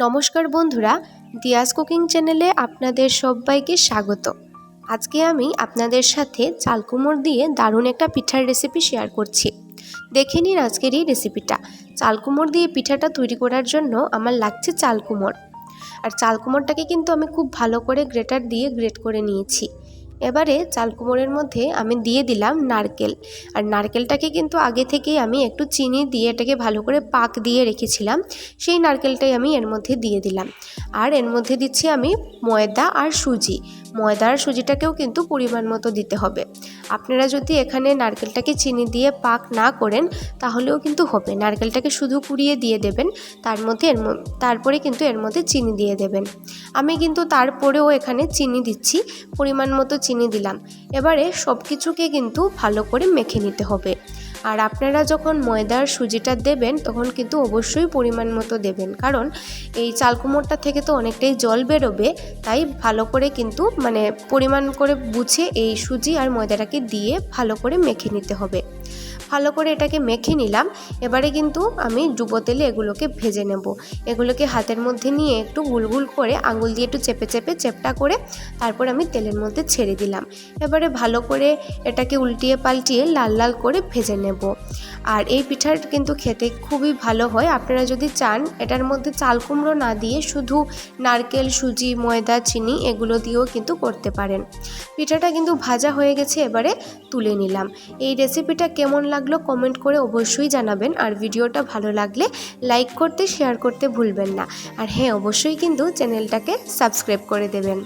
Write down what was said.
নমস্কার বন্ধুরা, Diaz cooking চ্যানেলে আপনাদের সবাইকে স্বাগত। আজকে আমি আপনাদের সাথে চালকুমর দিয়ে দারুণ একটা পিঠার রেসিপি শেয়ার করছি। দেখে নিন আজকের এই রেসিপিটা। চালকুমর দিয়ে পিঠাটা তৈরি করার জন্য আমার লাগছে চালকুমর। আর চালকুমরটাকে কিন্তু আমি খুব ভালো করে গ্রেটার দিয়ে গ্রেট করে নিয়েছি। এবারে চালকুমরের মধ্যে আমি দিয়ে দিলাম নারকেল। আর নারকেলটাকে কিন্তু আগে থেকেই আমি একটু চিনি দিয়ে এটাকে ভালো করে পাক দিয়ে রেখেছিলাম, সেই নারকেলটাই আমি এর মধ্যে দিয়ে দিলাম। আর এর মধ্যে দিচ্ছি আমি ময়দা আর সুজি। ময়দা আর সুজিটাকেও কিন্তু পরিমাণ মতো দিতে হবে। আপনারা যদি এখানে নারকেলটাকে চিনি দিয়ে পাক না করেন তাহলেও কিন্তু হবে, নারকেলটাকে শুধু কুড়িয়ে দিয়ে দেবেন, তারপরে কিন্তু এর মধ্যে চিনি দিয়ে দেবেন। আমি কিন্তু তারপরেও এখানে চিনি দিচ্ছি, পরিমাণ মতো চিনি দিলাম। এবারে সব কিছুকে কিন্তু ভালো করে মেখে নিতে হবে। আর আপনারা যখন ময়দা আর সুজিটা দেবেন তখন কিন্তু অবশ্যই পরিমাণ মতো দেবেন, কারণ এই চালকুমরটা থেকে তো অনেকটাই জল বেরোবে, তাই ভালো করে কিন্তু পরিমাণ করে বুঝে এই সুজি আর ময়দাটাকে দিয়ে ভালো করে মেখে নিতে হবে। ভালো করে এটাকে মেখে নিলাম। এবারে কিন্তু আমি ডুবো তেলে এগুলোকে ভেজে নেব। এগুলোকে হাতের মধ্যে নিয়ে একটু গুলগুল করে আঙুল দিয়ে একটু চেপে চেপে চেপটা করে তারপর আমি তেলের মধ্যে ছেড়ে দিলাম। এবারে ভালো করে এটাকে উল্টিয়ে পাল্টিয়ে লাল লাল করে ভেজে নেব। আর এই পিঠার কিন্তু খেতে খুবই ভালো হয়। আপনারা যদি চান এটার মধ্যে চাল কুমড়ো না দিয়ে শুধু নারকেল, সুজি, ময়দা, চিনি এগুলো দিয়েও কিন্তু করতে পারেন। পিঠাটা কিন্তু ভাজা হয়ে গেছে, এবারে তুলে নিলাম। এই রেসিপিটা কেমন লাগলো কমেন্ট করে অবশ্যই জানাবেন। আর ভিডিওটা ভালো লাগলে লাইক করতে, শেয়ার করতে ভুলবেন না। আর হ্যাঁ, অবশ্যই কিন্তু চ্যানেলটাকে সাবস্ক্রাইব করে দেবেন।